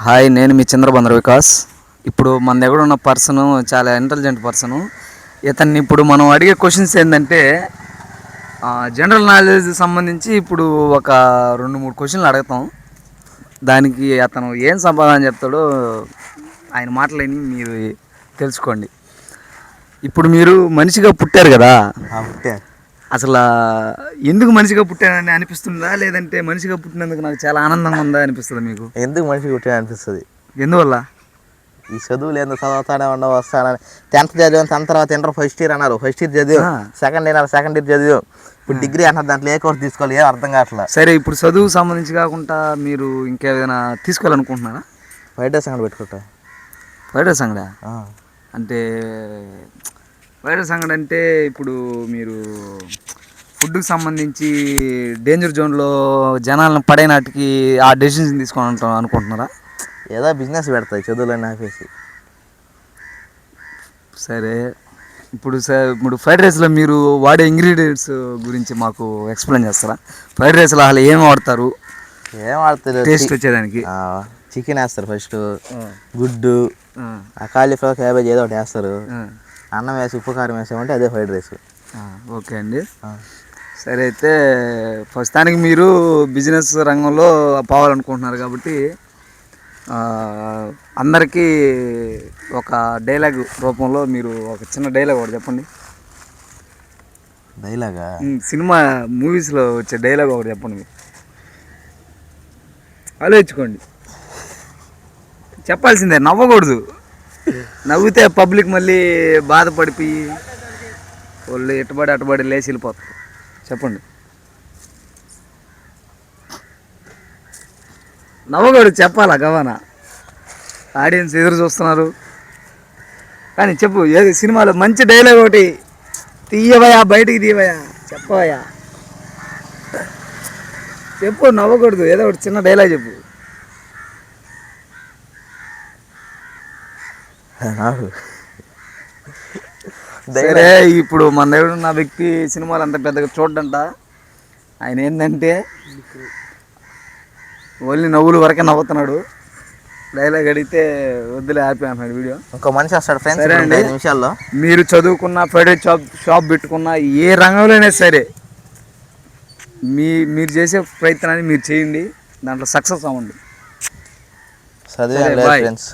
Hi, నేను మీ చంద్రబందర్ వికాస్. ఇప్పుడు మన దగ్గర ఉన్న పర్సన్ చాలా ఇంటెలిజెంట్ పర్సను. ఇతన్ని ఇప్పుడు మనం అడిగే క్వశ్చన్స్ ఏంటంటే జనరల్ నాలెడ్జ్ సంబంధించి ఇప్పుడు ఒక 2-3 క్వశ్చన్లు అడుగుతాం. దానికి అతను ఏం సమాధానం చెప్తాడో ఆయన మాటలని మీరు తెలుసుకోండి. ఇప్పుడు మీరు మనిషిగా పుట్టారు కదా, అసలు ఎందుకు మనిషిగా పుట్టానని అనిపిస్తుందా, లేదంటే మనిషిగా పుట్టినందుకు నాకు చాలా ఆనందంగా ఉందా అనిపిస్తుందా మీకు? ఎందుకు మనిషిగా పుట్టాను అనిపిస్తుంది. ఎందువల్ల? ఈ చదువు లేదు, చదువుతానే ఉండవు, వస్తానని 10th చదివాను. 10th తర్వాత ఇంటర్ ఫస్ట్ ఇయర్ అన్నారు, ఫస్ట్ ఇయర్ చదివాం. సెకండ్ ఇయర్ చదివాం. ఇప్పుడు డిగ్రీ అన్నారు, దాంట్లో ఏ కోర్స్ తీసుకోవాలి ఏం అర్థం కావట్లేదు. సరే, ఇప్పుడు చదువు సంబంధించి కాకుండా మీరు ఇంకేదైనా తీసుకోవాలనుకుంటున్నారా? ఫ్రైడ్ రైస్ అంగడి పెట్టుకుంటా. ఫ్రైడ్ రైస్ అంగడా అంటే ఫ్రైడ్ రైస్ అంగడి అంటే ఇప్పుడు మీరు ఫుడ్కి సంబంధించి డేంజర్ జోన్లో జనాలను పడేనాటికి ఆ డెసిషన్ తీసుకొని అనుకుంటున్నారా? ఏదో బిజినెస్ పెడతాయి చదువులన్నీ ఆపేసి. సరే, ఇప్పుడు ఫ్రైడ్ రైస్లో మీరు వాడే ఇంగ్రీడియంట్స్ గురించి మాకు ఎక్స్ప్లెయిన్ చేస్తారా? ఫ్రైడ్ రైస్లో అసలు ఏం వాడతారు, ఏం వాడతారు టేస్ట్ వచ్చేదానికి? చికెన్ వేస్తారు ఫస్ట్, గుడ్డు, కాలీఫ్లవర్, క్యాబేజ్ ఏదో ఒకటి వేస్తారు. అన్నం వేసి ఉప్పు కారం వేసామంటే అదే ఫ్రైడ్ రైస్. ఓకే అండి. సరే, అయితే ప్రస్తుతానికి మీరు బిజినెస్ రంగంలో పోవాలనుకుంటున్నారు కాబట్టి అందరికీ ఒక డైలాగ్ రూపంలో మీరు ఒక చిన్న డైలాగ్ ఒకటి చెప్పండి. డైలాగా? సినిమా మూవీస్లో వచ్చే డైలాగ్ ఒకటి చెప్పండి. మీరు ఆలోచించుకోండి, చెప్పాల్సిందే, నవ్వకూడదు. నవ్వితే పబ్లిక్ మళ్ళీ బాధపడిపోయి వాళ్ళు అటుబడి లేచి వెళ్ళిపోతారు. చెప్పండి. నవ్వకూడదు, చెప్పాలా గవానా? ఆడియన్స్ ఎదురు చూస్తున్నారు కానీ చెప్పు, ఏది సినిమాలో మంచి డైలాగ్ ఒకటి తీయవయా, బయటికి తీయవయా, చెప్పవయా, చెప్పు. నవ్వకూడదు, ఏదో ఒకటి చిన్న డైలాగ్ చెప్పు. సరే, ఇప్పుడు మన దగ్గర ఉన్న వ్యక్తి సినిమాలు అంత పెద్దగా చూడంట. ఆయన ఏంటంటే ఓన్లీ నవ్వులు వరకే నవ్వుతున్నాడు. డైలాగ్ అడిగితే వద్దులే, హ్యాపీ అన్నాడు వీడియో. ఇంకో మనిషి వస్తాడు ఫ్రెండ్స్. సరే అండి, 5 నిమిషాల్లో మీరు చదువుకున్న ఫ్రైడ్ రైస్ షాప్ పెట్టుకున్న ఏ రంగంలోనే సరే మీరు చేసే ప్రయత్నాన్ని మీరు చేయండి, దాంట్లో సక్సెస్ అవ్వండి. చదివే ఫ్రెండ్స్.